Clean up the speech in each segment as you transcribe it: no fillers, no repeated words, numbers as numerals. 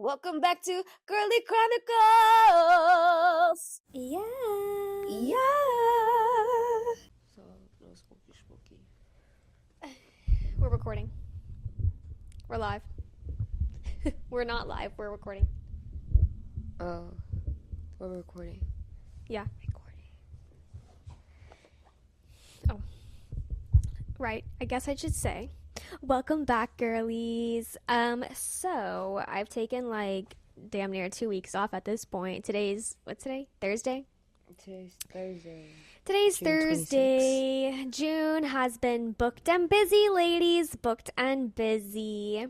Welcome back to Girly Chronicles. Yeah. So, no spooky. We're recording. We're live. We're not live. We're recording. Oh, we're recording. Yeah. Oh. Right. I guess I should say, welcome back, girlies. So I've taken like damn near 2 weeks off at this point. What's today? Thursday? Today's Thursday. Today's June Thursday. 26th. June has been booked and busy, ladies. Booked and busy.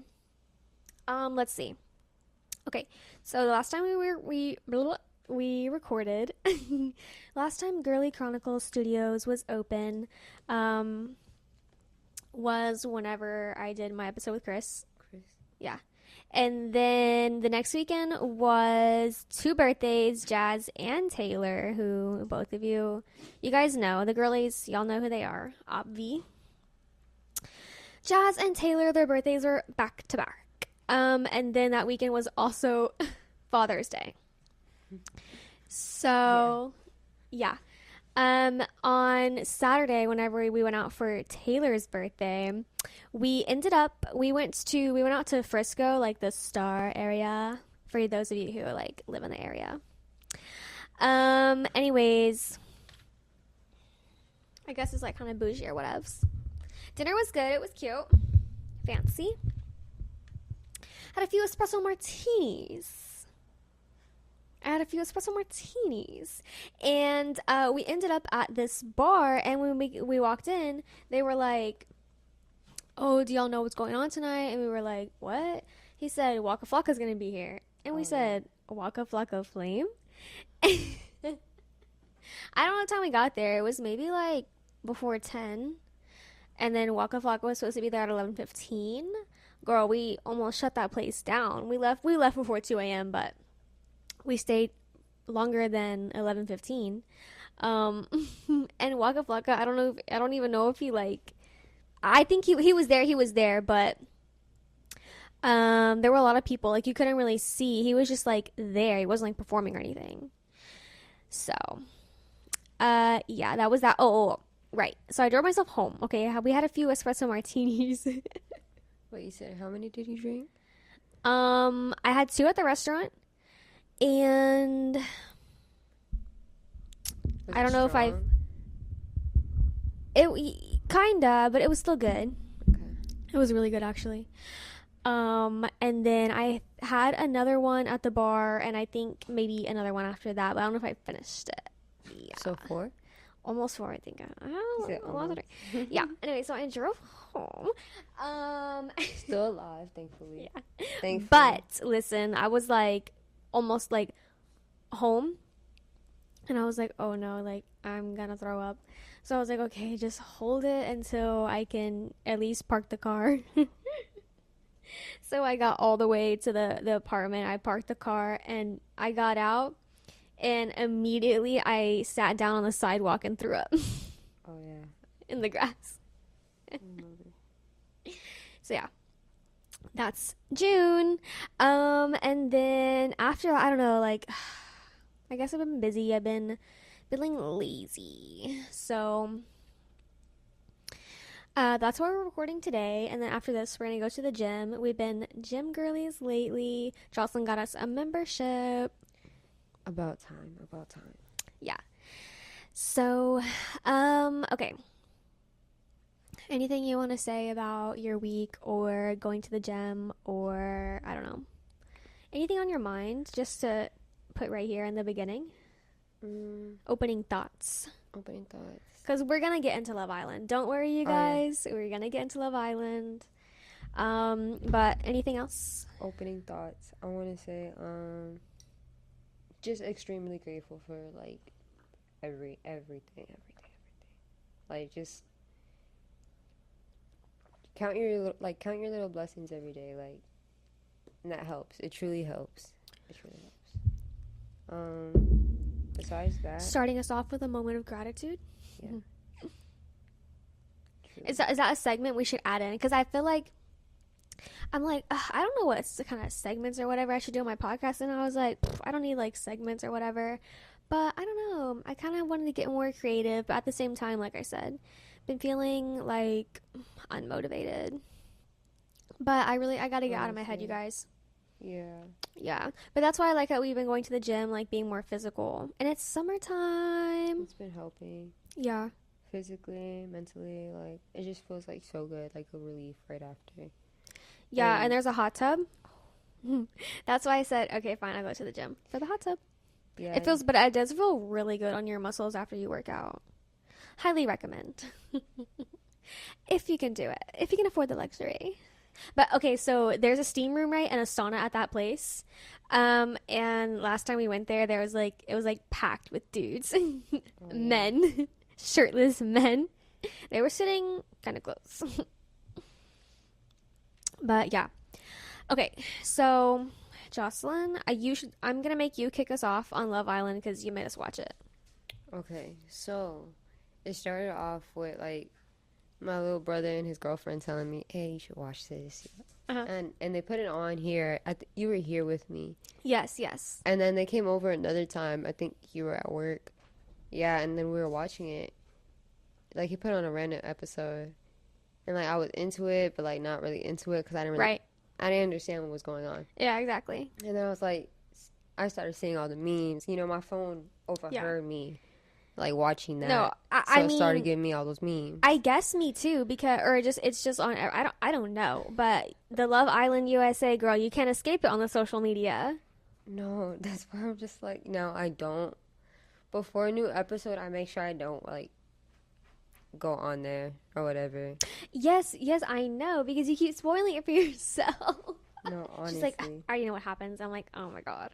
Let's see. Okay, so the last time we recorded, last time Girly Chronicles Studios was open, was whenever I did my episode with Chris. Yeah. And then the next weekend was 2 birthdays, Jazz and Taylor, who both of you guys know. The girlies, y'all know who they are, obvi. Jazz and Taylor, their birthdays are back to back. And then that weekend was also Father's Day. So, yeah. On Saturday, whenever we went out for Taylor's birthday, we went out to Frisco, like the Star area, for those of you who like live in the area. Anyways, I guess it's like kind of bougie or whatevs. Dinner was good. It was cute. Fancy. Had a few espresso martinis. And we ended up at this bar, and when we walked in, they were like, oh, do y'all know what's going on tonight? And we were like, what? He said, Waka Flocka's gonna be here. And we said, Waka Flocka Flame? I don't know what time we got there. It was maybe like before 10. And then Waka Flocka was supposed to be there at 11:15. Girl, we almost shut that place down. We left before 2 a.m., but we stayed longer than 11:15. And Waka Flocka, I don't even know if he like, I think he was there, but there were a lot of people, like you couldn't really see. He was just like there. He wasn't like performing or anything. So, yeah, that was that. Oh, right. So I drove myself home. Okay, we had a few espresso martinis. Wait, you said how many did you drink? I had 2 at the restaurant. And I don't know if kinda, but it was still good. Okay. It was really good, actually. And then I had another one at the bar, and I think maybe another one after that, but I don't know if I finished it. Yeah. So 4? Almost 4, I think. Yeah. Anyway, so I drove home. Still alive, thankfully. Yeah. Thankfully. But listen, I was like almost like home, and I was like, oh no, like I'm gonna throw up. So I was like, okay, just hold it until I can at least park the car. So I got all the way to the apartment. I parked the car, and I got out, and immediately I sat down on the sidewalk and threw up. Oh yeah. In the grass. So yeah, that's June. And then after that, I don't know, like, I guess I've been busy. I've been feeling lazy. So that's why we're recording today. And then after this, we're going to go to the gym. We've been gym girlies lately. Jocelyn got us a membership. About time. Yeah. So, okay. Anything you want to say about your week or going to the gym, or I don't know, anything on your mind, just to put right here in the beginning? Opening thoughts. Because we're going to get into Love Island. Don't worry, you guys. We're going to get into Love Island. But anything else? Opening thoughts. I want to say, just extremely grateful for like everything. Like, just count your little blessings every day, like, and that helps. It truly helps. Besides that, Starting us off with a moment of gratitude. Yeah. Is that a segment we should add in? Because I feel like I'm like, ugh, I don't know what kind of segments or whatever I should do on my podcast. And I was like, I don't need like segments or whatever. But I don't know. I kind of wanted to get more creative. But at the same time, like I said, been feeling like unmotivated. But I got to get out of my head, you Honestly. guys. Yeah. Yeah. But that's why I like how we've been going to the gym, like being more physical. And it's summertime. It's been helping Yeah. physically, mentally. Like, it just feels like so good, like a relief right after. Yeah. And And there's a hot tub. That's why I said, okay, fine, I'll go to the gym for the hot tub. yeah, But it does feel really good on your muscles after you work out. Highly recommend. If you can do it, if you can afford the luxury. But okay, so there's a steam room, right, and a sauna at that place. And last time we went there, there was like it was like packed with dudes, oh yeah. men, shirtless men. They were sitting kind of close. But yeah, okay. So Jocelyn, I'm gonna make you kick us off on Love Island because you made us watch it. Okay, so it started off with like my little brother and his girlfriend telling me, "Hey, you should watch this." Uh-huh. And they put it on here. You were here with me, Yes, yes. and then they came over another time. I think you were at work. Yeah, and then we were watching it. Like he put on a random episode, and like I was into it, but like not really into it because Right. I didn't understand what was going on. Yeah, exactly. And then I was like, I started seeing all the memes. You know, my phone Yeah. overheard me like watching No, that, I so it started mean, giving me all those memes. I guess me too because or just it's just on I don't know, but the Love Island USA girl, you can't escape it on the social media. No, that's why I'm just like, no, I don't. Before a new episode, I make sure I don't like go on there or whatever. Yes, yes, I know because you keep spoiling it for yourself. No, She's like, I honestly. already know what happens. I'm like, oh my god.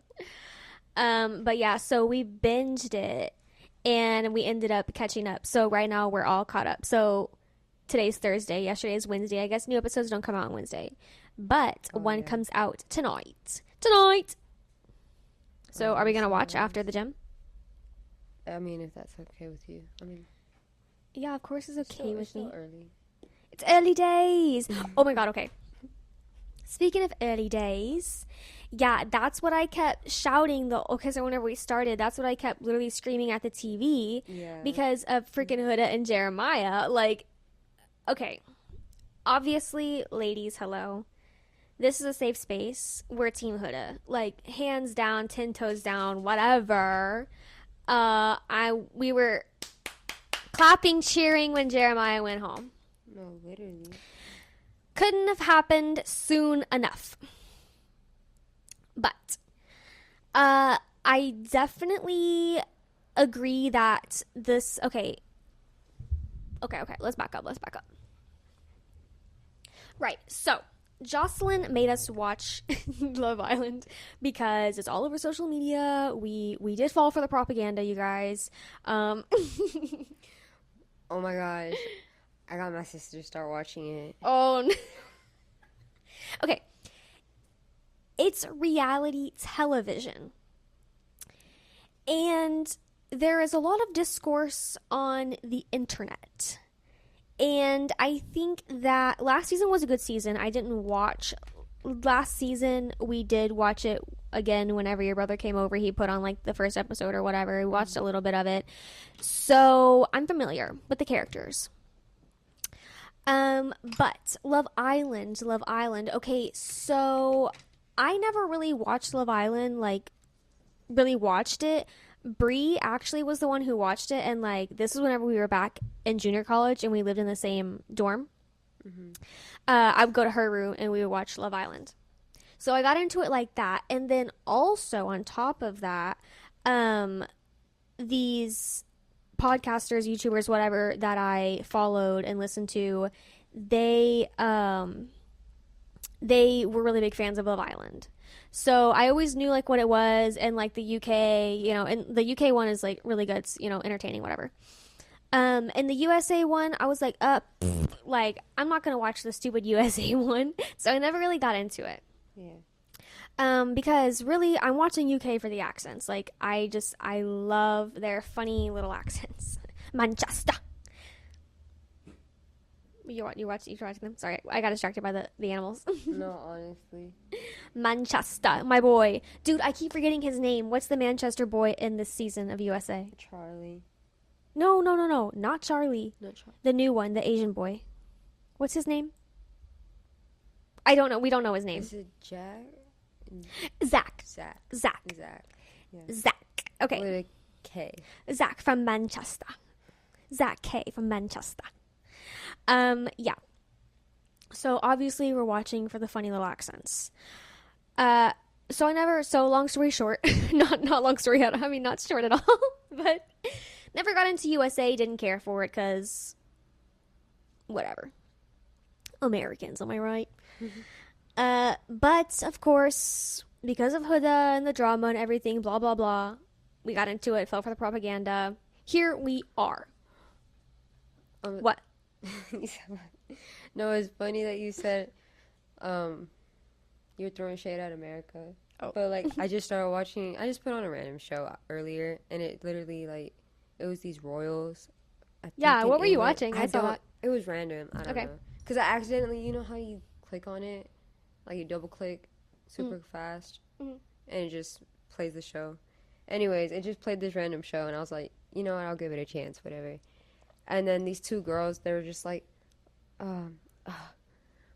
But yeah, so we binged it and we ended up catching up. So right now we're all caught up. So today's Thursday, yesterday is Wednesday. I guess new episodes don't come out on Wednesday, but Oh one yeah. comes out tonight. Tonight. So are we I'm gonna so watch after nervous. the gym? I mean, if that's okay with you. I mean, Yeah, of course it's okay it's with still me. early. It's early days. Oh my god, okay. Speaking of early days, yeah, that's what I kept shouting the okay, so whenever we started, that's what I kept literally screaming at the TV Yeah. because of freaking Huda and Jeremiah. Like, okay, obviously, ladies, hello. This is a safe space. We're Team Huda. Like, hands down, 10 toes down, whatever. We were clapping, cheering when Jeremiah went home. No, literally. Couldn't have happened soon enough. But I definitely agree that this okay, let's back up. Right. So, Jocelyn made us watch Love Island because it's all over social media. We did fall for the propaganda, you guys. Oh my gosh. I got my sister to start watching it. Oh, no. Okay. It's reality television. And there is a lot of discourse on the internet. And I think that last season was a good season. I didn't watch last season. We did watch it again whenever your brother came over. He put on like the first episode or whatever. We watched a little bit of it. So I'm familiar with the characters. But Love Island. Okay, so I never really watched Love Island, like really watched it. Bree actually was the one who watched it, and like this is whenever we were back in junior college and we lived in the same dorm. Mm-hmm. I would go to her room and we would watch Love Island. So I got into it like that, and then also on top of that, these podcasters, YouTubers, whatever that I followed and listened to, they were really big fans of Love Island. So I always knew like what it was, and like the UK, and the UK one is like really good, it's, entertaining, whatever. And the USA one, I was like, like I'm not gonna watch the stupid USA one, so I never really got into it. Yeah. Because really, I'm watching UK for the accents. Like I love their funny little accents. Manchester. You watching them? Sorry, I got distracted by the animals. No, honestly. Manchester, my boy. Dude, I keep forgetting his name. What's the Manchester boy in this season of USA? Charlie. No, no, no, no. Not Charlie. Not Charlie. The new one, the Asian boy. What's his name? I don't know. We don't know his name. Is it Jack? Zach. Zach. Zach. Zach. Yeah. Zach. Okay. With a K. Zach from Manchester. Zach K from Manchester. Yeah. So obviously we're watching for the funny little accents. So long story short, not long story at all. I mean, not short at all, but never got into USA, didn't care for it because whatever. Americans, am I right? But of course, because of Huda and the drama and everything, blah, blah, blah, we got into it, fell for the propaganda. Here we are. What? No, it's funny that you said you're throwing shade at America. Oh. But, like, I just put on a random show earlier, and it literally, like, it was these royals. Yeah, what were you watching? I saw it. It was random. I don't know. Because I accidentally, you know how you click on it? Like, you double click super fast, and it just plays the show. Anyways, it just played this random show, and I was like, you know what, I'll give it a chance, whatever. And then these two girls, they were just like, I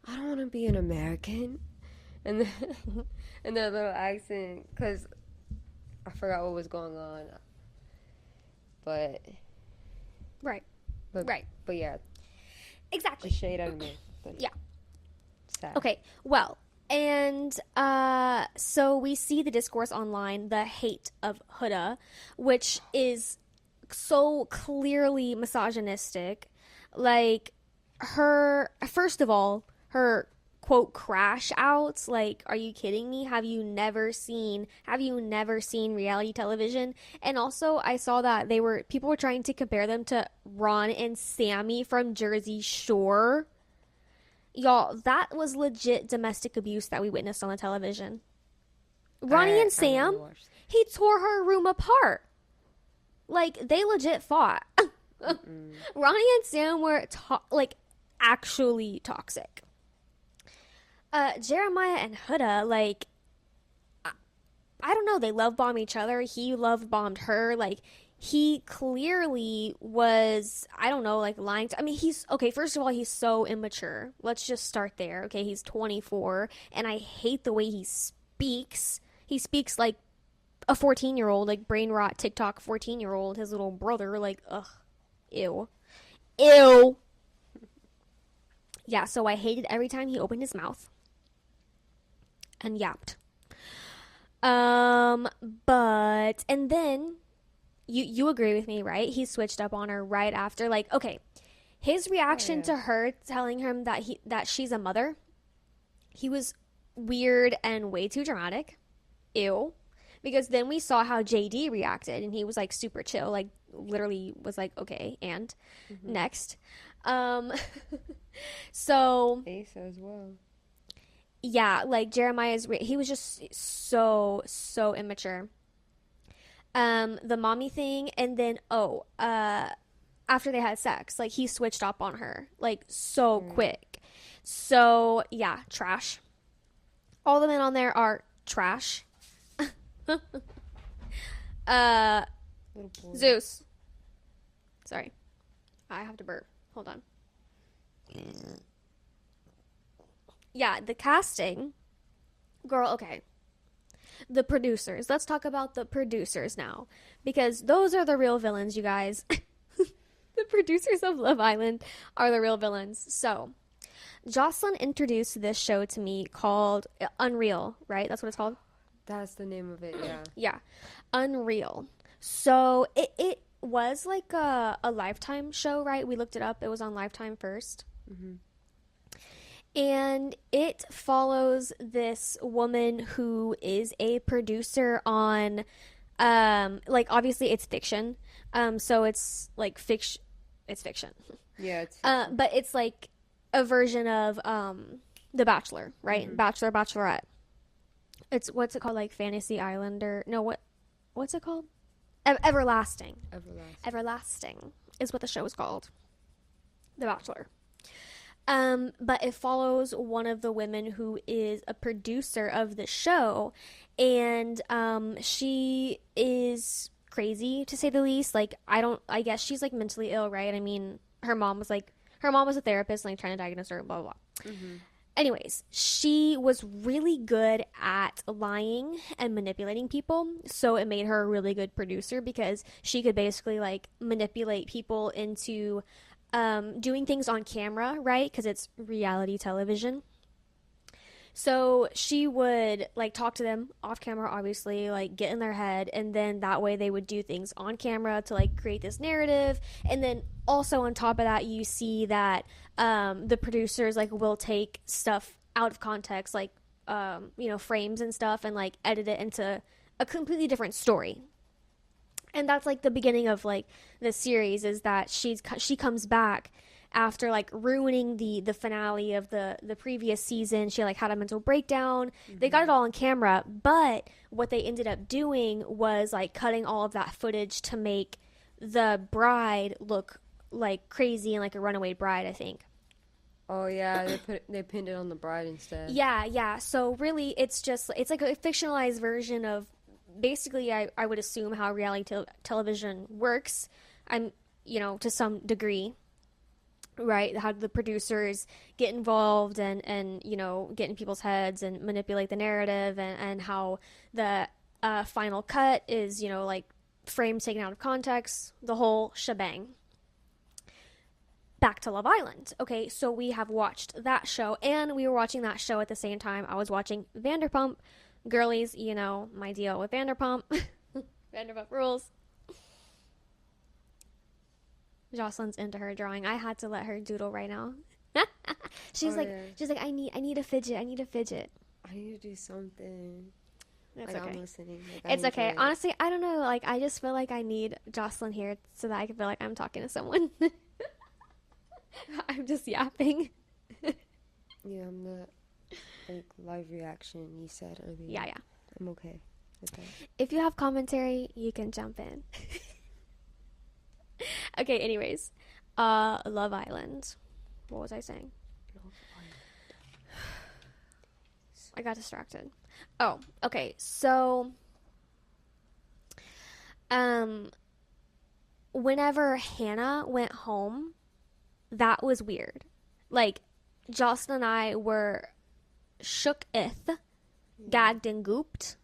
don't want to be an American. And then, and their little accent, because I forgot what was going on. But. Right. But yeah. Exactly. The shade out of me. Yeah. Sad. Okay, well, and so we see the discourse online, the hate of Huda, which is so clearly misogynistic. Like, first of all, her quote crash outs, like, are you kidding me? Have you never seen reality television? And also I saw that people were trying to compare them to Ron and Sammy from Jersey Shore. Y'all, that was legit domestic abuse that we witnessed on the television. Ronnie and Sam, he tore her room apart. Like, they legit fought. Ronnie and Sam were actually toxic. Jeremiah and Huda, like, I don't know, they love bomb each other. He love bombed her. Like, he clearly was, I don't know, like, lying to, I mean, first of all, he's so immature. Let's just start there. Okay, he's 24, and I hate the way he speaks. He speaks like a 14-year-old, like, brain rot TikTok 14-year-old, his little brother, like, ugh, ew. Yeah, so I hated every time he opened his mouth and yapped. But, and then, you agree with me, right? He switched up on her right after, like, okay, his reaction to her telling him that she's a mother, he was weird and way too dramatic. Ew. Because then we saw how JD reacted, and he was, like, super chill, like, literally was like, okay, and next. So Ace as well. Yeah, like, he was just so immature. The mommy thing, and then after they had sex, like, he switched up on her, like, so quick. So yeah, trash. All the men on there are trash. Zeus. Sorry, I have to burp. Hold on. Yeah, the casting. Girl, okay. The producers. Let's talk about the producers now. Because those are the real villains, you guys. The producers of Love Island are the real villains. So, Jocelyn introduced this show to me called Unreal, right? That's what it's called? That's the name of it, yeah. Yeah. Unreal. So, it was like a Lifetime show, right? We looked it up. It was on Lifetime first. And it follows this woman who is a producer on, like, obviously it's fiction. So it's like fiction. It's fiction. Yeah, it's fiction. But it's like a version of The Bachelor, right? Bachelor, Bachelorette. What's it called? Like Fantasy Island or no? What's it called? Everlasting. Everlasting is what the show is called. The Bachelor. But it follows one of the women who is a producer of the show, and she is crazy to say the least. Like, I guess she's like mentally ill, right? I mean, her mom was a therapist, like trying to diagnose her, blah blah blah. Mm-hmm. Anyways, she was really good at lying and manipulating people, so it made her a really good producer because she could basically like manipulate people into doing things on camera, right? Because it's reality television. So she would like talk to them off camera, obviously, like get in their head, and then that way they would do things on camera to like create this narrative. And then also on top of that, you see that the producers like will take stuff out of context, like frames and stuff, and like edit it into a completely different story. And that's like the beginning of like the series, is that she comes back after like ruining the finale of the previous season. She like had a mental breakdown. Mm-hmm. They got it all on camera, but what they ended up doing was like cutting all of that footage to make the bride look like crazy and like a runaway bride, I think. Oh yeah, they pinned it on the bride instead. Yeah. So really, it's like a fictionalized version of basically, I would assume how reality television works. To some degree, right? How the producers get involved and get in people's heads and manipulate the narrative, and how the final cut is, like frames taken out of context, the whole shebang. Back to Love Island. Okay, so we have watched that show, and we were watching that show at the same time I was watching Vanderpump. Girlies, my deal with Vanderpump. Vanderpump Rules. Josaline's into her drawing. I had to let her doodle right now. she's like, I need a fidget. I need a fidget. I need to do something. That's like, okay. I'm listening. Like, it's okay. Honestly, I don't know. Like, I just feel like I need Jocelyn here so that I can feel like I'm talking to someone. I'm just yapping. Yeah, I'm the live reaction you said. I mean, yeah. I'm okay with that. If you have commentary, you can jump in. Okay, anyways. Love Island. What was I saying? Love Island. I got distracted. Oh, okay. So, whenever Hannah went home, that was weird. Like, Jocelyn and I were shook-ith, gagged and gooped.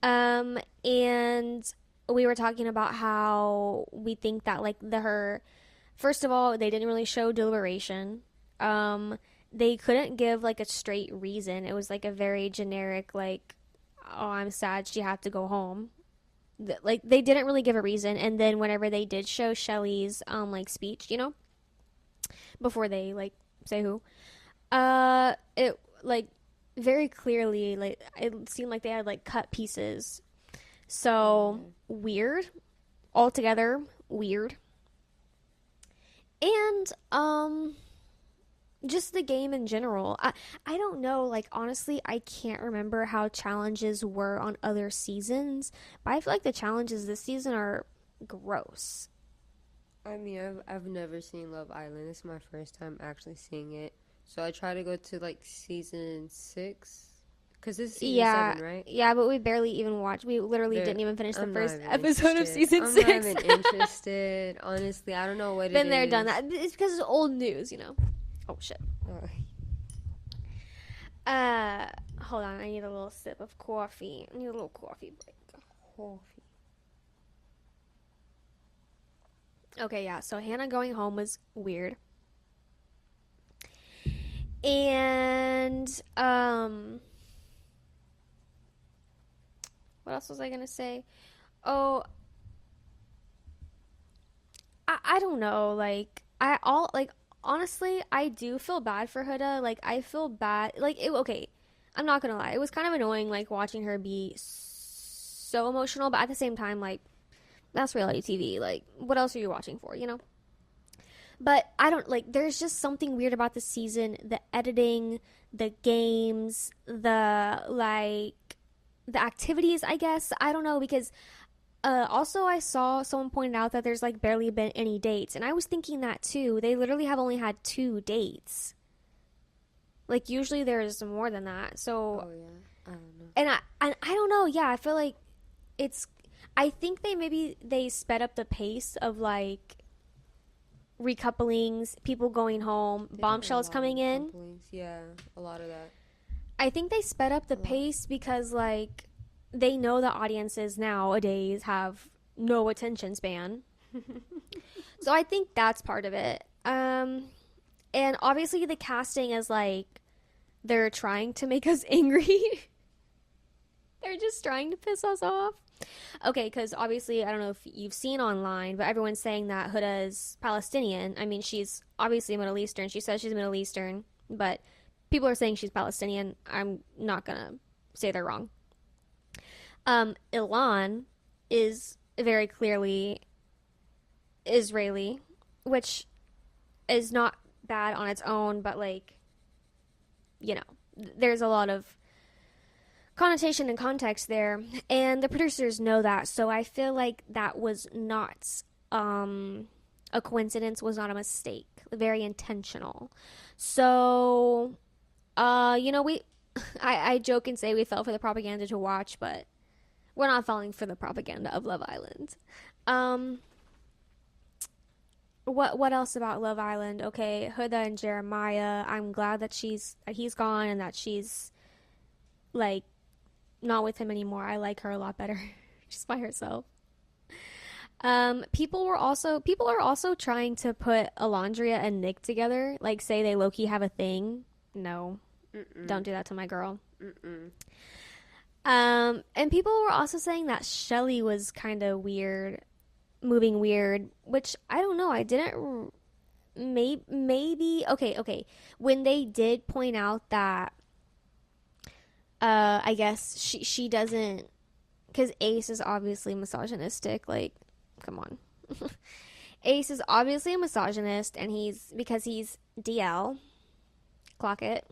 And we were talking about how we think that, like, first of all, they didn't really show deliberation. They couldn't give, like, a straight reason. It was, like, a very generic, like, oh, I'm sad she had to go home. Like, they didn't really give a reason. And then whenever they did show Shelly's, like, speech, before they, like, say who, it, like, very clearly, like, it seemed like they had, like, cut pieces. So, weird. Altogether, weird. And, just the game in general. I don't know, like, honestly, I can't remember how challenges were on other seasons, but I feel like the challenges this season are gross. I mean, I've never seen Love Island. It's my first time actually seeing it. So I try to go to, like, season 6. Because this is season 7, right? Yeah, but we barely even watched. We literally didn't even finish the first episode of season 6. I'm not even interested. Honestly, I don't know what it is. Been there, done that. It's because it's old news, Oh, shit. Hold on. I need a little sip of coffee. I need a little coffee break. Coffee. Okay, yeah. So Hannah going home was weird. And, what else was I gonna say? Oh, I don't know. Like, honestly, I do feel bad for Huda. Like, I feel bad. Like, okay, I'm not gonna lie. It was kind of annoying, like, watching her be so emotional, but at the same time, like, that's reality TV. Like, what else are you watching for, But I don't, like, there's just something weird about the season. The editing, the games, the activities, I guess. I don't know, because Also, I saw someone pointed out that there's like barely been any dates, and I was thinking that too. They literally have only had 2 dates. Like usually there's more than that. So, Oh yeah, I don't know. and I don't know. Yeah, I feel like it's. I think they sped up the pace of like recouplings, people going home, They did a bombshells lot of coming in. couplings. Yeah, a lot of that. I think they sped up the A lot. pace because like they know the audiences nowadays have no attention span. So I think that's part of it. And obviously the casting is like they're trying to make us angry. They're just trying to piss us off. Okay, because obviously, I don't know if you've seen online, but everyone's saying that Huda is Palestinian. I mean, she's obviously Middle Eastern. She says she's Middle Eastern, but people are saying she's Palestinian. I'm not going to say they're wrong. Ilan is very clearly Israeli, which is not bad on its own, but like, you know, there's a lot of connotation and context there, and the producers know that, so I feel like that was not a coincidence, was not a mistake, very intentional. So you know, we I joke and say we fell for the propaganda to watch, but we're not falling for the propaganda of Love Island. What else about Love Island? Okay, Huda and Jeremiah, I'm glad that he's gone and that she's like not with him anymore. I like her a lot better just by herself. People are also trying to put Alondria and Nick together, like say they low-key have a thing. No. Mm-mm. Don't do that to my girl. Mm-mm. And people were also saying that Shelly was kind of weird, moving weird, which I don't know. I didn't. Maybe okay. When they did point out that, I guess she doesn't, because Ace is obviously misogynistic. Like, come on. Ace is obviously a misogynist, and because he's DL. Clock it.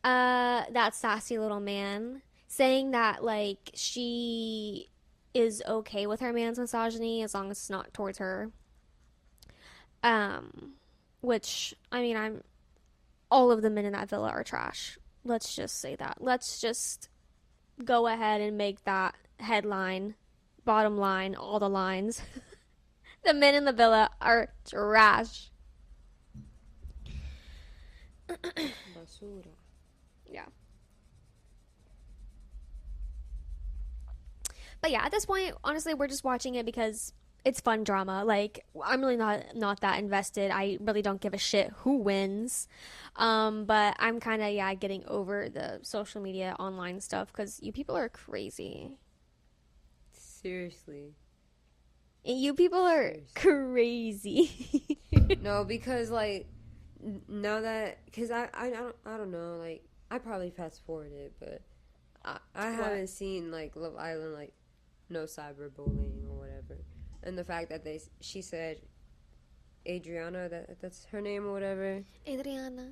That sassy little man saying that like she is okay with her man's misogyny as long as it's not towards her. Which I mean, all of the men in that villa are trash. Let's just say that. Let's just go ahead and make that headline, bottom line, all the lines. The men in the villa are trash. Basura. Yeah. But yeah, at this point, honestly, we're just watching it because it's fun drama. Like, I'm really not that invested. I really don't give a shit who wins. But I'm kind of, yeah, getting over the social media online stuff because you people are crazy. Seriously. You people are crazy. No, because like now that because I don't know, like I probably fast forwarded, but I haven't seen like Love Island, like no cyberbullying or whatever, and the fact that she said Adriana, that's her name or whatever. Adriana.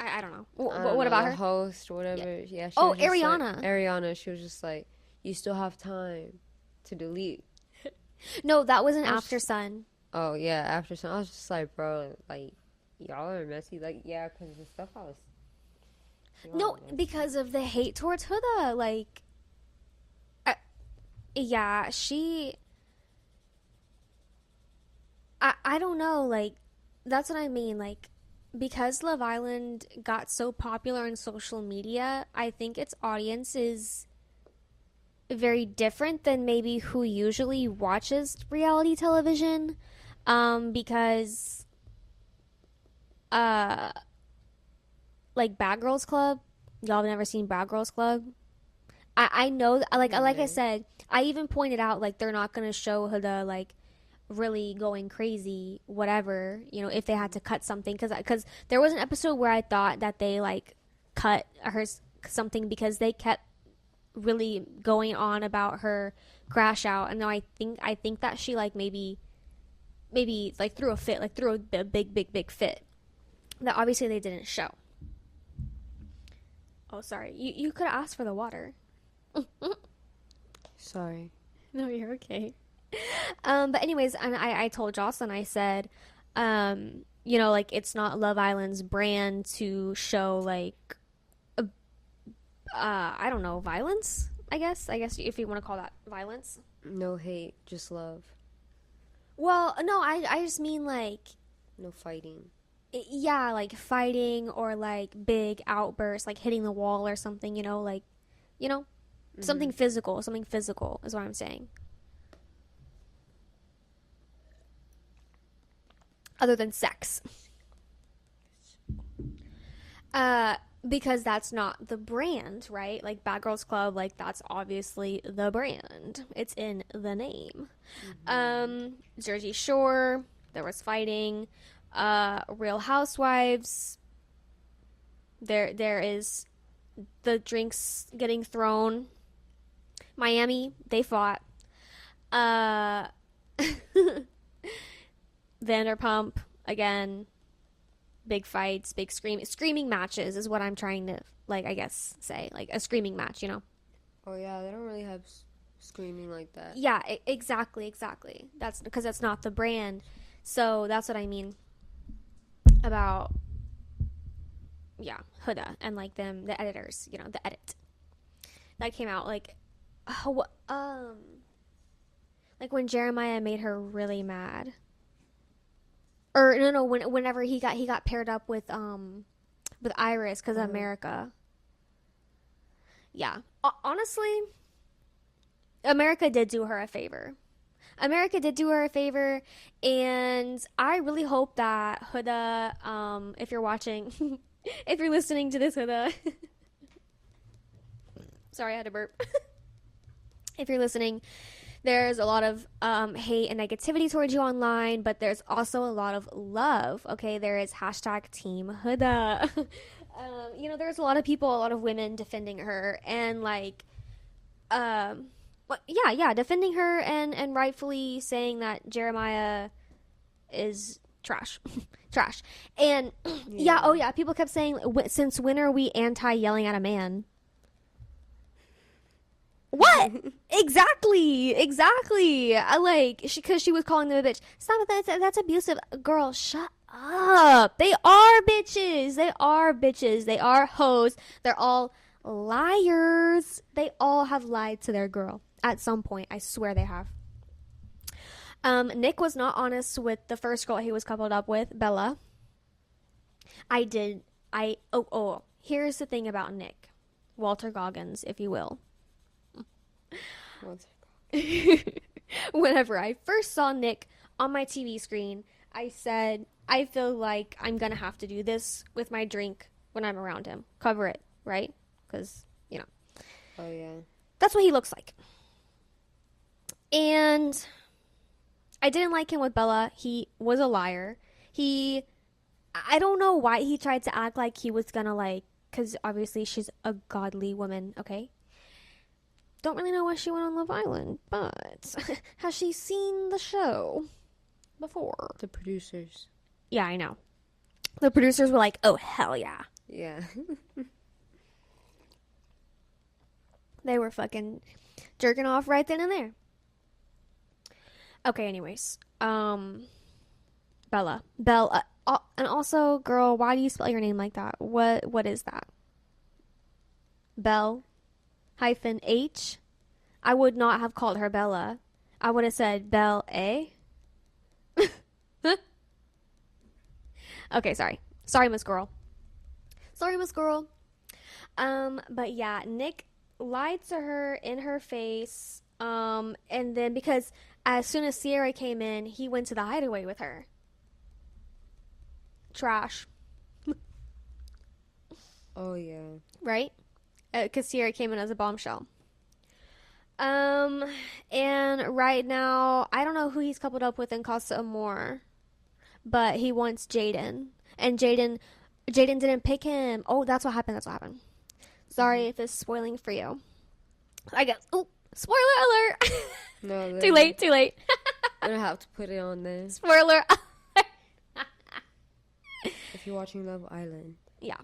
I don't know. What about her host or whatever? Yeah. She oh, was Ariana. Like, Ariana. She was just like, you still have time to delete. No, that was an After Sun. Oh yeah, After Sun. I was just like, bro, like y'all are messy. Like yeah, because the stuff I was. No, because of the hate towards Huda. Like, yeah, she. I don't know. Like, that's what I mean. Like, because Love Island got so popular on social media, I think its audience is very different than maybe who usually watches reality television, because like Bad Girls Club, y'all have never seen Bad Girls Club. I know, like I said, I even pointed out like they're not gonna show Huda like really going crazy, whatever, you know, if they had to cut something, because there was an episode where I thought that they like cut her something because they kept really going on about her crash out, and now I think that she like maybe like threw a fit, like threw a big fit that obviously they didn't show. Oh, sorry, you could have asked for the water. Sorry. No, you're okay. But anyways, and I told Jocelyn, I said, like it's not Love Island's brand to show like, uh, I don't know, violence. I guess if you want to call that violence. No hate, just love. Well, no, I just mean like, No fighting. yeah, like fighting or like big outbursts, like hitting the wall or something. Like, something physical. Something physical is what I'm saying. Other than sex. Because that's not the brand, right? Like Bad Girls Club, like that's obviously the brand. It's in the name. Jersey Shore, there was fighting. Real Housewives, there is the drinks getting thrown. Miami, they fought. Vanderpump, again, big fights, big screaming matches is what I'm trying to, like, I guess say, like a screaming match. Oh yeah, they don't really have screaming like that. Yeah, exactly. That's because that's not the brand. So that's what I mean about, yeah, Huda and like them, the editors, the edit that came out, like, like when Jeremiah made her really mad. Or no, whenever he got paired up with Iris because of America. Yeah, honestly, America did do her a favor. And I really hope that Huda, if you're watching, if you're listening to this, Huda, sorry, I had to burp. If you're listening, there's a lot of hate and negativity towards you online, but there's also a lot of love. Okay, there is hashtag Team Huda. There's a lot of people, a lot of women defending her and like, defending her and rightfully saying that Jeremiah is trash, trash. And people kept saying, since when are we anti yelling at a man? What? Exactly. Because she was calling them a bitch. Stop it. That's abusive. Girl, shut up. They are bitches. They are hoes. They're all liars. They all have lied to their girl at some point. I swear they have. Nick was not honest with the first girl he was coupled up with, Bella. Here's the thing about Nick. Walter Goggins, if you will. Whenever I first saw Nick on my TV screen, I said, I feel like I'm gonna have to do this with my drink when I'm around him. Cover it, right? Because, Oh, yeah. That's what he looks like. And I didn't like him with Bella. He was a liar. I don't know why he tried to act like he was gonna, like, because obviously she's a godly woman, okay? Don't really know why she went on Love Island, but has she seen the show before? The producers. Yeah, I know. The producers were like, oh, hell yeah. Yeah. They were fucking jerking off right then and there. Okay, anyways. Bella. And also, girl, why do you spell your name like that? What is that? Bell -H? I would not have called her Bella. I would have said Belle A. Okay, sorry. Sorry, Miss Girl. But yeah, Nick lied to her in her face. And then because as soon as Sierra came in, he went to the hideaway with her. Trash. Oh, yeah. Right? Because Sierra came in as a bombshell. And right now, I don't know who he's coupled up with in Casa Amor, but he wants Jaden. And Jaden didn't pick him. Oh, that's what happened. Sorry if it's spoiling for you. I guess. Oh, spoiler alert! No, too late. I don't have to put it on there. Spoiler. If you're watching Love Island. Yeah.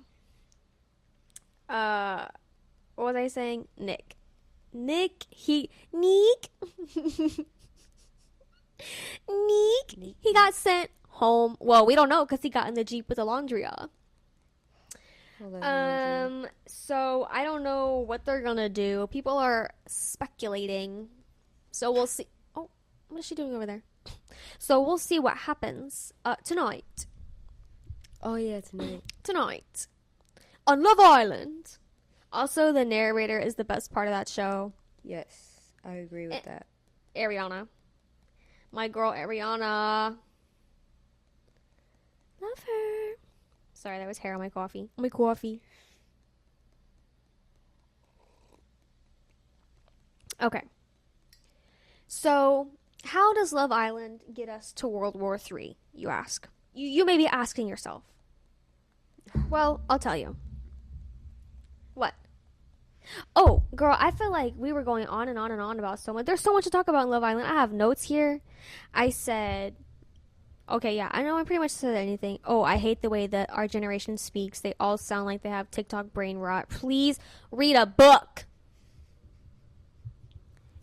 What was I saying? Nick. Neek. He got sent home. Well, we don't know because he got in the Jeep with Alondria. So I don't know what they're gonna do. People are speculating. So we'll see. Oh, what is she doing over there? So we'll see what happens tonight. Oh yeah, tonight. Tonight on Love Island. Also, the narrator is the best part of that show. Yes, I agree with that. Ariana. My girl Ariana. Love her. Sorry, that was hair on my coffee. Okay. So, how does Love Island get us to World War III, you ask? You may be asking yourself. Well, I'll tell you. What? Oh, girl, I feel like we were going on and on and on about so much. There's so much to talk about in Love Island. I have notes here. I said... Okay, yeah, I know I pretty much said anything. Oh, I hate the way that our generation speaks. They all sound like they have TikTok brain rot. Please read a book.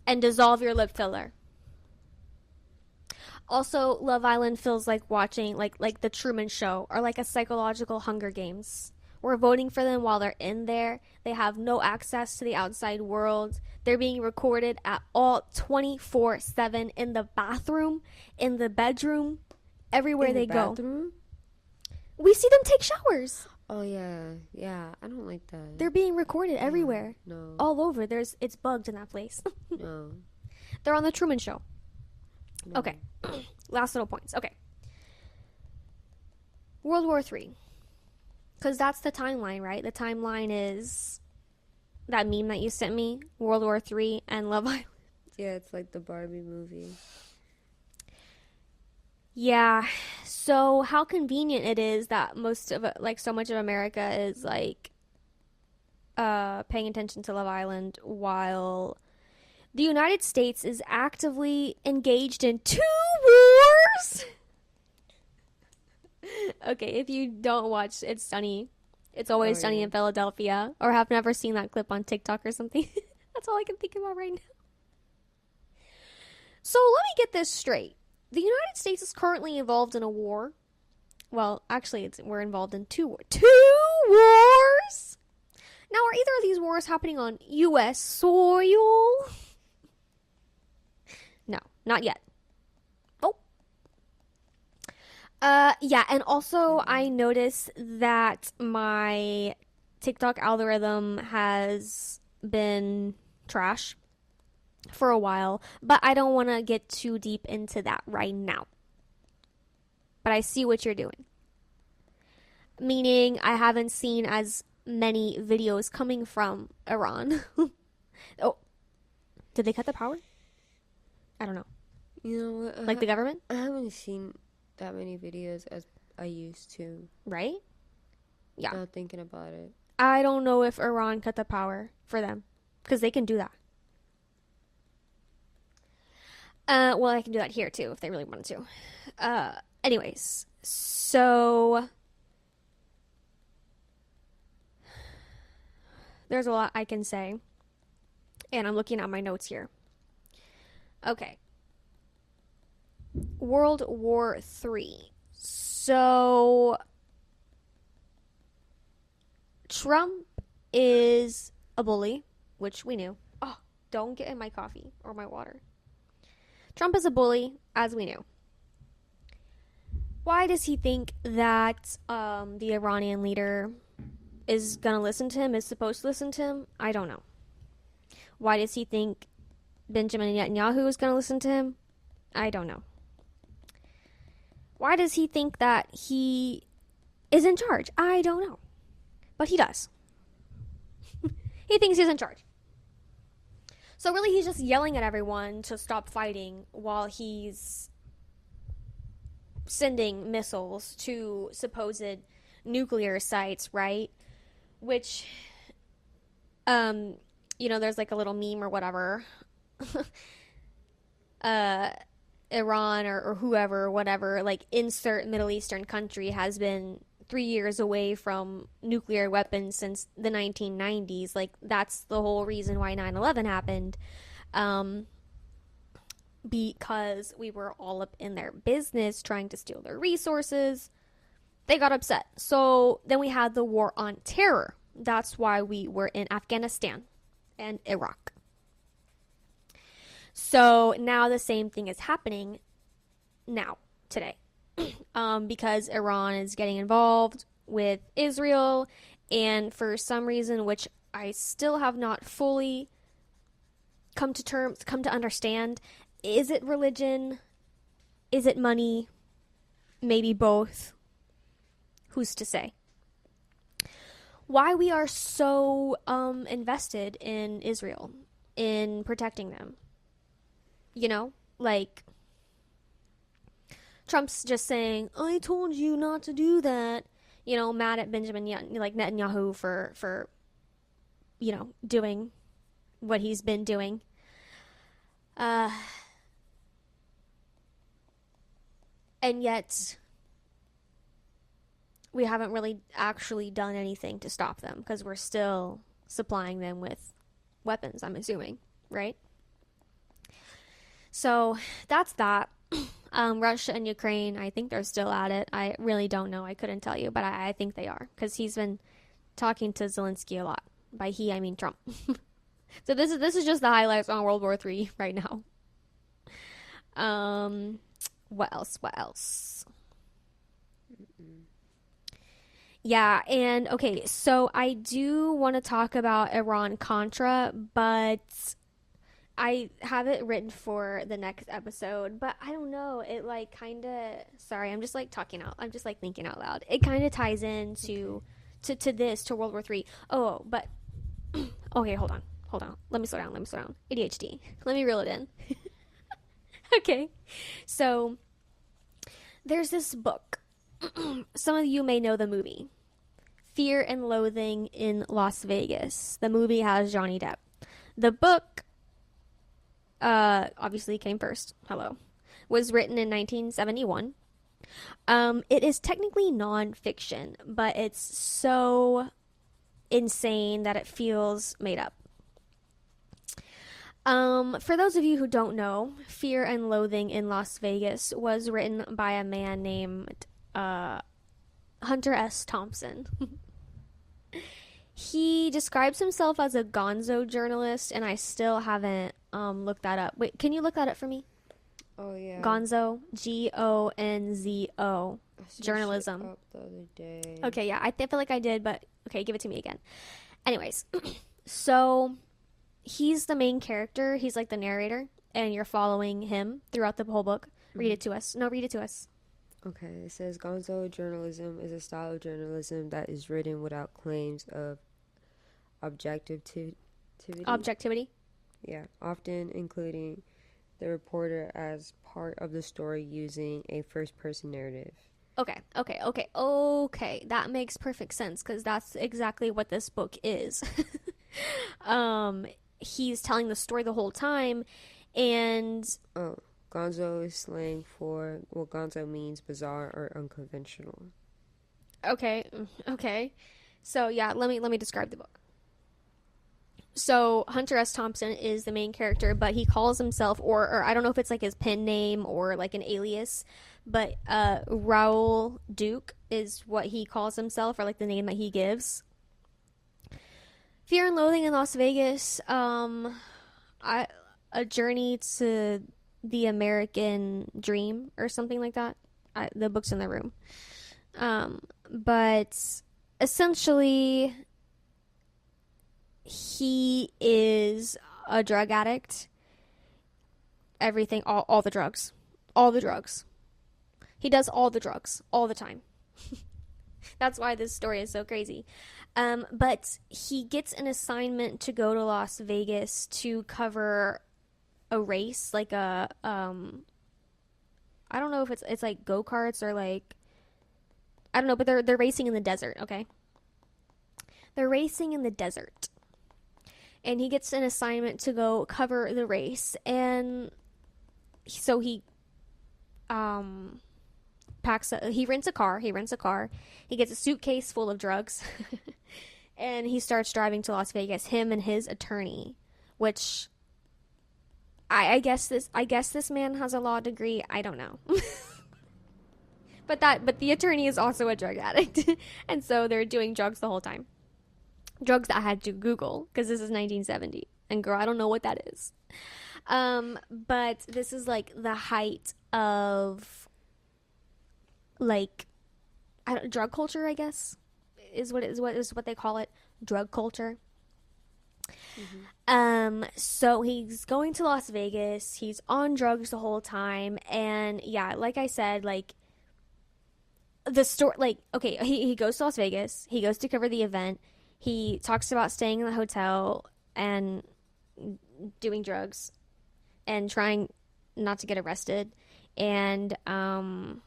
And dissolve your lip filler. Also, Love Island feels like watching like the Truman Show or like a psychological Hunger Games. We're voting for them while they're in there. They have no access to the outside world. They're being recorded at all 24/7 in the bathroom, in the bedroom, everywhere they go. We see them take showers. Oh yeah. I don't like that. They're being recorded everywhere. No. All over. It's bugged in that place. No. They're on the Truman Show. No. Okay. Last little points. Okay. World War III. Because that's the timeline, right? The timeline is that meme that you sent me, World War III and Love Island. Yeah, it's like the Barbie movie. Yeah. So how convenient it is that most of so much of America is paying attention to Love Island while the United States is actively engaged in 2 wars. Okay, if you don't watch It's Sunny, It's Always Sunny in Philadelphia, or have never seen that clip on TikTok or something, that's all I can think about right now. So let me get this straight. The United States is currently involved in a war. Well, actually, we're involved in 2 wars. 2 wars? Now, are either of these wars happening on U.S. soil? No, not yet. Yeah, and also I noticed that my TikTok algorithm has been trash for a while, but I don't want to get too deep into that right now. But I see what you're doing. Meaning I haven't seen as many videos coming from Iran. Oh, did they cut the power? I don't know. You know what? Like the government? I haven't seen that many videos as I used to. Right? Yeah. Not thinking about it. I don't know if Iran cut the power for them, because they can do that. Well, I can do that here too if they really wanted to. Anyways, so there's a lot I can say, and I'm looking at my notes here. Okay. World War III. So Trump is a bully, which we knew. Oh, don't get in my coffee or my water. Trump is a bully, as we knew. Why does he think that the Iranian leader is going to listen to him, is supposed to listen to him? I don't know. Why does he think Benjamin Netanyahu is going to listen to him? I don't know. Why does he think that he is in charge? I don't know. But he does. He thinks he's in charge. So really he's just yelling at everyone to stop fighting while he's sending missiles to supposed nuclear sites, right? Which, there's like a little meme or whatever. Iran or whoever, whatever, like insert Middle Eastern country has been 3 years away from nuclear weapons since the 1990s. Like, that's the whole reason why 9/11 happened. Because we were all up in their business trying to steal their resources. They got upset. So then we had the war on terror. That's why we were in Afghanistan and Iraq. So now the same thing is happening now, today. Because Iran is getting involved with Israel, and for some reason, which I still have not fully come to understand, is it religion? Is it money? Maybe both. Who's to say? Why we are so invested in Israel, in protecting them. You know, like, Trump's just saying, I told you not to do that. You know, mad at Netanyahu for doing what he's been doing. And yet, we haven't really actually done anything to stop them because we're still supplying them with weapons, I'm assuming, right? So that's that. Russia and Ukraine, I think they're still at it. I really don't know. I couldn't tell you, but I think they are because he's been talking to Zelensky a lot. By he, I mean Trump. So this is just the highlights on World War III right now. What else? Yeah, and okay, so I do want to talk about Iran-Contra, but I have it written for the next episode, but I don't know. It like kind of, sorry, I'm just like thinking out loud. It kind of ties into to World War III. Oh, but okay, hold on. Let me slow down. ADHD. Let me reel it in. Okay. So there's this book. Some of you may know the movie Fear and Loathing in Las Vegas. The movie has Johnny Depp. The book obviously came first. Hello. Was written in 1971. It is technically non-fiction, but it's so insane that it feels made up. For those of you who don't know, Fear and Loathing in Las Vegas was written by a man named Hunter S. Thompson. He describes himself as a gonzo journalist, and I still haven't looked that up. Wait, can you look that up for me? Oh, yeah. Gonzo, Gonzo, journalism. Up the other day. Okay, yeah, I feel like I did, but okay, give it to me again. Anyways, so he's the main character. He's like the narrator, and you're following him throughout the whole book. Read it to us. No, read it to us. Okay, it says gonzo journalism is a style of journalism that is written without claims of objectivity. Yeah, often including the reporter as part of the story using a first-person narrative. Okay. That makes perfect sense because that's exactly what this book is. He's telling the story the whole time, and gonzo is slang for what gonzo means bizarre or unconventional. Okay. So yeah, let me describe the book. So Hunter S. Thompson is the main character, but he calls himself, or I don't know if it's like his pen name or like an alias, but Raoul Duke is what he calls himself, or like the name that he gives. Fear and Loathing in Las Vegas, a journey to the American dream or something like that. The book's in the room. But essentially, he is a drug addict. Everything, all the drugs. He does all the drugs all the time. That's why this story is so crazy. But he gets an assignment to go to Las Vegas to cover a race, like a I don't know if it's like go-karts or like, I don't know, but they're racing in the desert, okay? They're racing in the desert. And he gets an assignment to go cover the race, and so he he rents a car. He gets a suitcase full of drugs, and he starts driving to Las Vegas. Him and his attorney, which I guess this man has a law degree. I don't know. But the attorney is also a drug addict, and so they're doing drugs the whole time. Drugs that I had to Google because this is 1970, and girl, I don't know what that is. But this is like the height of like drug culture, I guess, is what they call it, drug culture. So he's going to Las Vegas. He's on drugs the whole time, and yeah, like I said, like the story, like okay, he goes to Las Vegas. He goes to cover the event. He talks about staying in the hotel and doing drugs and trying not to get arrested. And and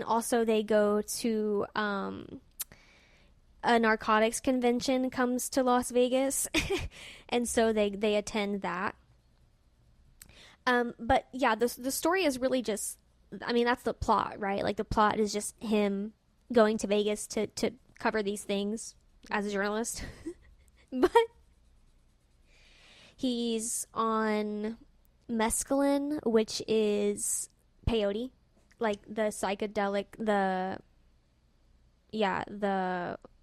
also they go to a narcotics convention comes to Las Vegas, and so they attend that. But yeah, the story is really just, I mean, that's the plot, right? Like the plot is just him going to Vegas to cover these things as a journalist. But he's on mescaline, which is peyote, like the psychedelic, the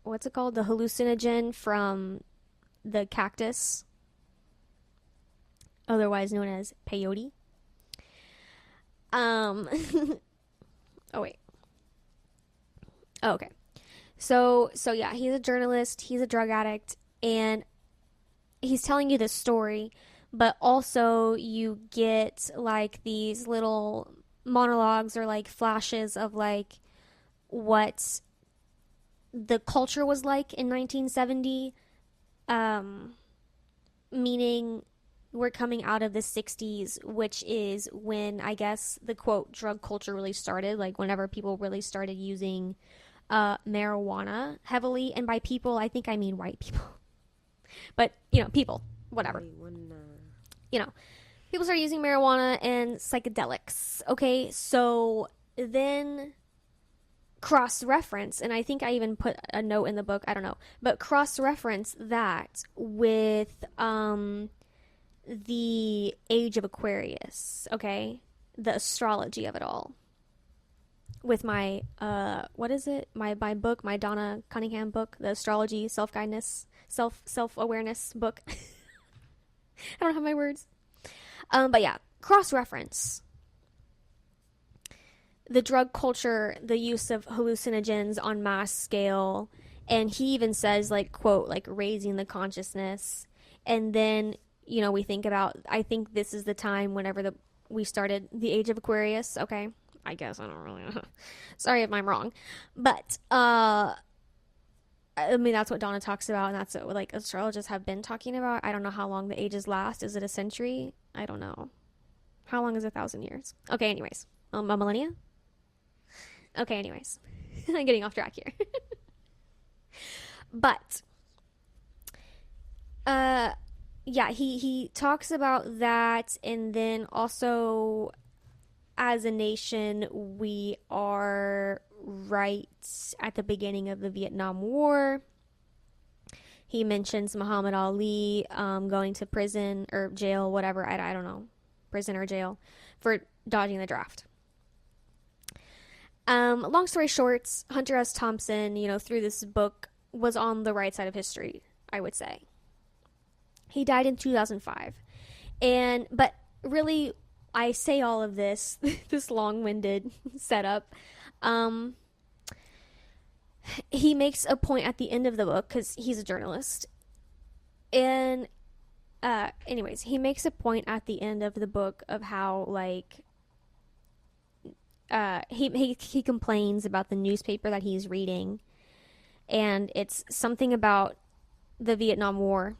what's it called? The hallucinogen from the cactus, otherwise known as peyote. Oh wait. Oh, okay. So yeah, he's a journalist, he's a drug addict, and he's telling you this story, but also you get like these little monologues or like flashes of like what the culture was like in 1970, meaning we're coming out of the 60s, which is when I guess the quote drug culture really started, like whenever people really started using marijuana heavily. And by people, I think I mean white people. But, people, whatever. People started using marijuana and psychedelics. Okay, so then cross-reference, and I think I even put a note in the book, I don't know, but cross-reference that with the age of Aquarius, okay? The astrology of it all. With my, what is it? My book, my Donna Cunningham book, the astrology, self-guidance, self-awareness book. I don't have my words. But yeah, cross-reference. The drug culture, the use of hallucinogens on mass scale, and he even says, like, quote, like, raising the consciousness. And then, we think about, I think this is the time whenever we started the age of Aquarius, okay? I guess, I don't really know. Sorry if I'm wrong. But, I mean, that's what Donna talks about, and that's what, like, astrologists have been talking about. I don't know how long the ages last. Is it a century? I don't know. How long is 1,000 years? Okay, anyways. A millennia? Okay, anyways. I'm getting off track here. But, yeah, he talks about that, and then also, as a nation, we are right at the beginning of the Vietnam War. He mentions Muhammad Ali going to prison or jail, whatever, I don't know, prison or jail, for dodging the draft. Long story short, Hunter S. Thompson, through this book, was on the right side of history, I would say. He died in 2005. But really, I say all of this, this long-winded setup. He makes a point at the end of the book, because he's a journalist. And, anyways, he makes a point at the end of the book of how, like, he complains about the newspaper that he's reading, and it's something about the Vietnam War.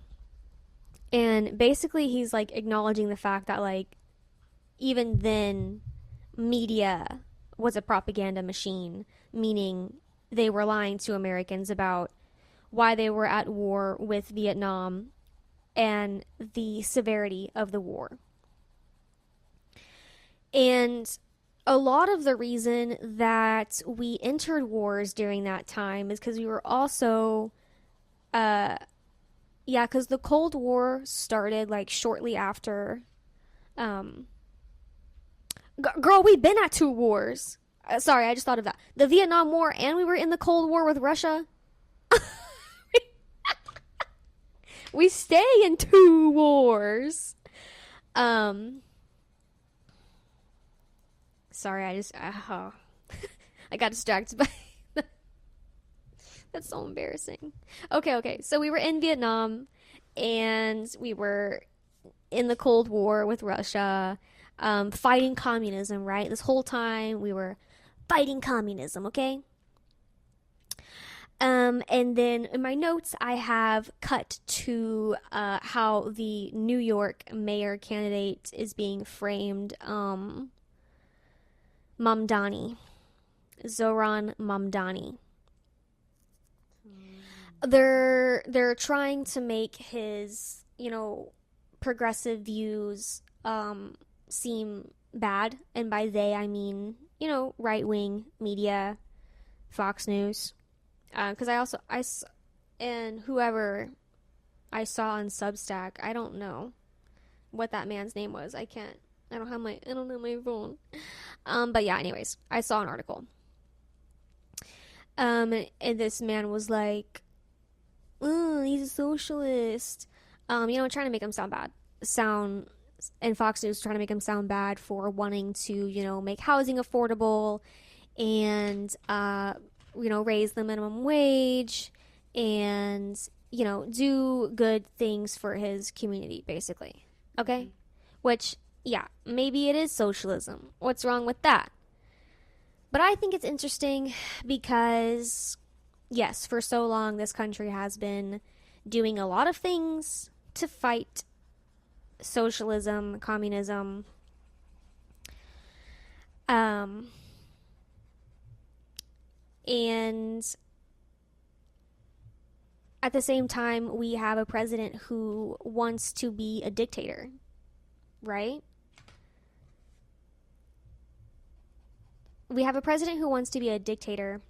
And basically he's like acknowledging the fact that, like, even then media was a propaganda machine, meaning they were lying to Americans about why they were at war with Vietnam and the severity of the war. And a lot of the reason that we entered wars during that time is because we were also, uh, yeah, because the Cold War started like shortly after. Um, Girl, we've been at two wars. Sorry, I just thought of that. The Vietnam War, and we were in the Cold War with Russia. We stay in two wars. Sorry, I got distracted by. That's so embarrassing. Okay. So we were in Vietnam, and we were in the Cold War with Russia, fighting communism. Right, this whole time we were fighting communism. Okay. And then in my notes, I have cut to how the New York mayor candidate is being framed. Mamdani, Zoran Mamdani. They're trying to make his, progressive views seem bad, and by they I mean, right wing media, Fox News. Because and whoever I saw on Substack, I don't know what that man's name was. I don't have my phone. But yeah, anyways, I saw an article. And this man was like, "Oh, he's a socialist." Trying to make him and Fox News trying to make him sound bad for wanting to, make housing affordable and raise the minimum wage and, do good things for his community, basically. Okay? Which, yeah, maybe it is socialism. What's wrong with that? But I think it's interesting because, yes, for so long, this country has been doing a lot of things to fight socialism, communism. And at the same time, we have a president who wants to be a dictator, right? We have a president who wants to be a dictator.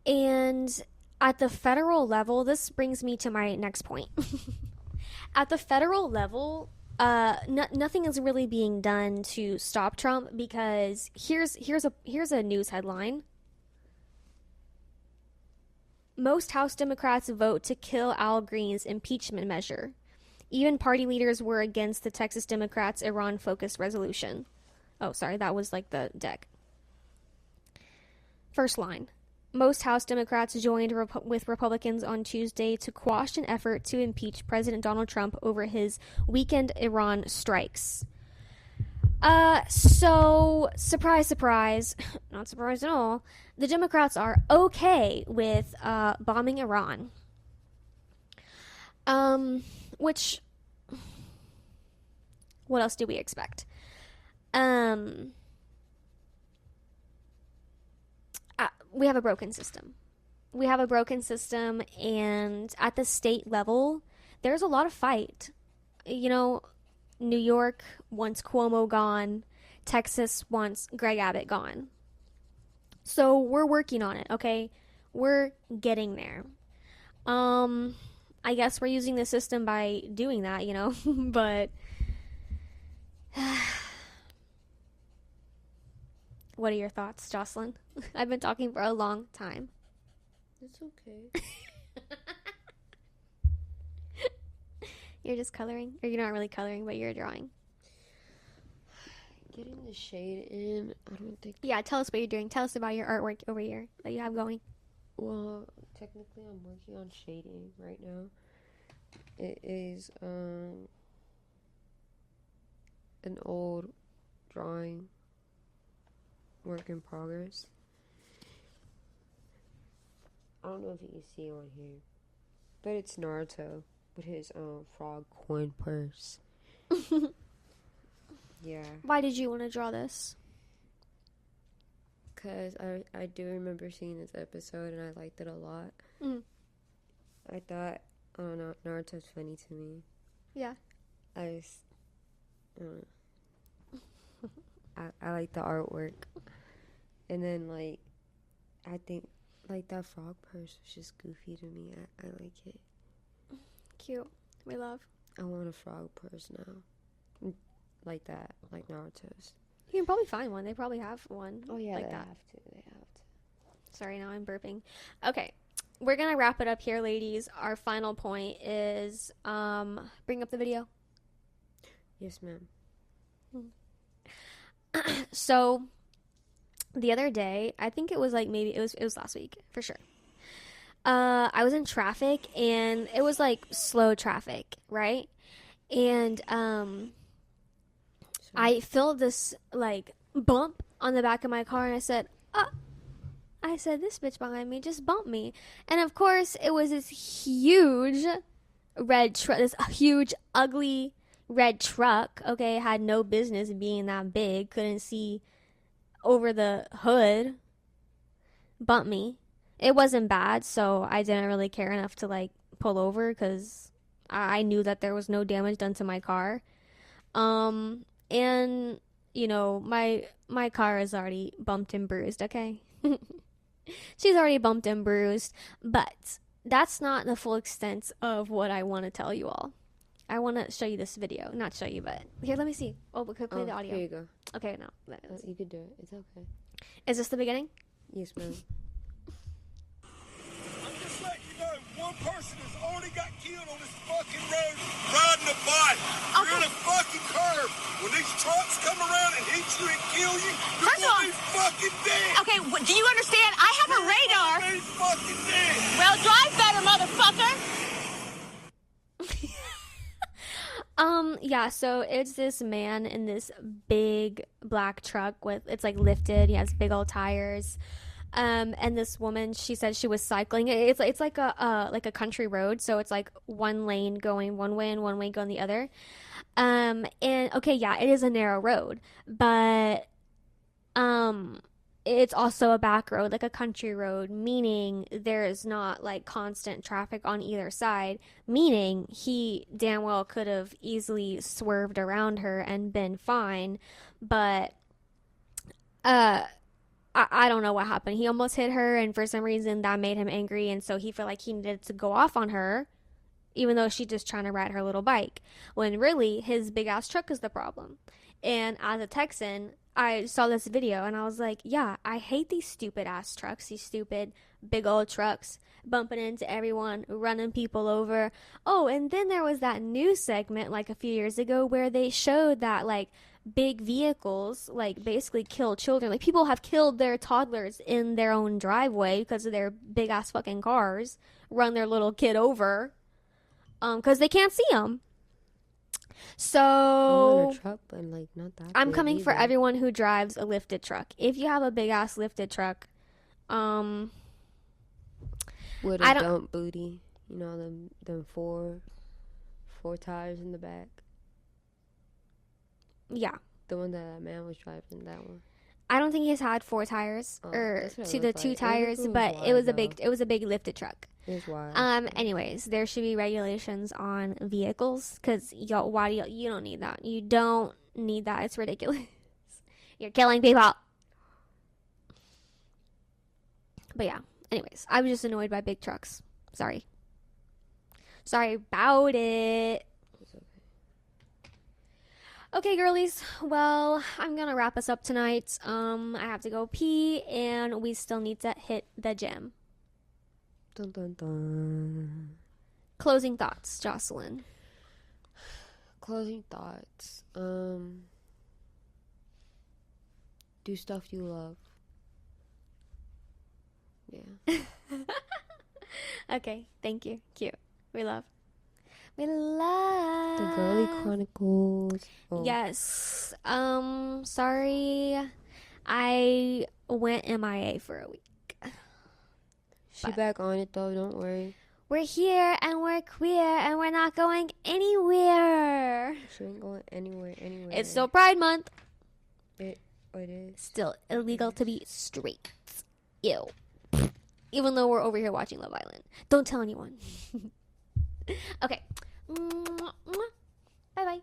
And at the federal level, this brings me to my next point. At the federal level, nothing is really being done to stop Trump because here's a news headline. Most House Democrats vote to kill Al Green's impeachment measure. Even party leaders were against the Texas Democrats' Iran-focused resolution. Oh, sorry, that was like the deck. First line. Most House Democrats joined with Republicans on Tuesday to quash an effort to impeach President Donald Trump over his weekend Iran strikes. So, surprise, surprise, not surprised at all, the Democrats are okay with bombing Iran. Which, what else do we expect? We have a broken system. And at the state level, there's a lot of fight. New York wants Cuomo gone. Texas wants Greg Abbott gone. So we're working on it, okay? We're getting there. I guess we're using the system by doing that, but what are your thoughts, Jocelyn? I've been talking for a long time. It's okay. You're just coloring? Or you're not really coloring, but you're drawing? Getting the shade in, I don't think... Yeah, tell us what you're doing. Tell us about your artwork over here that you have going. Well, technically I'm working on shading right now. It is an old drawing, work in progress. I don't know if you can see on here, but it's Naruto with his frog coin purse. Yeah. Why did you want to draw this? Because I do remember seeing this episode and I liked it a lot. I thought, I don't know, Naruto's funny to me. Yeah. I don't know. I like the artwork. And then, like, I think, like, that frog purse was just goofy to me. I like it. Cute. We love. I want a frog purse now. Like that. Like Naruto's. You can probably find one. They probably have one. Oh, yeah, like they that. have to. They have to. Sorry, now I'm burping. Okay. We're going to wrap it up here, ladies. Our final point is bring up the video. Yes, ma'am. So the other day, I think it was like maybe it was last week for sure. I was in traffic and it was like slow traffic, right? And I felt this like bump on the back of my car and I said, this bitch behind me just bumped me. And of course, it was this huge red truck, this huge, ugly red truck. Okay, had no business being that big. Couldn't see over the hood. Bumped me. It wasn't bad, so I didn't really care enough to like pull over because I knew that there was no damage done to my car. And you know, my car is already bumped and bruised. Okay. She's already bumped and bruised, but that's not the full extent of what I want to tell you all. I want to show you this video. Not show you, but here, let me see. Oh, we could play the audio. Here you go. Okay, no. You could do it. It's okay. Is this the beginning? Yes, ma'am. I'm just letting you know, one person has already got killed on this fucking road riding a bike. You're in a fucking curve. When these trucks come around and hit you and kill you, you're gonna be fucking dead. Okay, do you understand? I have a radar. You're gonna be fucking dead. Well, drive better, motherfucker. Yeah, so it's this man in this big black truck with, it's like lifted. He has big old tires. And this woman, she said she was cycling. It's like a country road, so it's like one lane going one way and one way going the other. And okay, yeah, it is a narrow road, but it's also a back road, like a country road, meaning there is not like constant traffic on either side, meaning he damn well could have easily swerved around her and been fine, but I don't know what happened. He almost hit her, and for some reason that made him angry, and so he felt like he needed to go off on her, even though she's just trying to ride her little bike, when really his big ass truck is the problem. And as a Texan, I saw this video and I was like, yeah, I hate these stupid ass trucks, these stupid big old trucks bumping into everyone, running people over. Oh, and then there was that news segment like a few years ago where they showed that like big vehicles like basically kill children. Like people have killed their toddlers in their own driveway because of their big ass fucking cars, run their little kid over because they can't see them. So I'm on a truck, but like not that. I'm coming either. for everyone who drives a lifted truck. If you have a big ass lifted truck, with a dump booty, you know, them four tires in the back. Yeah, the one that man was driving, that one. I don't think he's had 4 tires or to the 2 tires, but it was a big lifted truck. It's wild. Anyways, there should be regulations on vehicles because why do you don't need that. You don't need that. It's ridiculous. You're killing people. But yeah. Anyways, I was just annoyed by big trucks. Sorry about it. It's okay. Okay, girlies. Well, I'm gonna wrap us up tonight. I have to go pee, and we still need to hit the gym. Dun, dun, dun. Closing thoughts, Josaline. Closing thoughts. Do stuff you love. Yeah. Okay, thank you. Cute. We love. The Girly Chronicles. Oh. Yes. Sorry. I went MIA for a week. She back on it though, don't worry. We're here and we're queer and we're not going anywhere. She ain't going anywhere. It's still Pride Month. It is. Still illegal to be straight. Ew. Even though we're over here watching Love Island. Don't tell anyone. Okay. Bye-bye.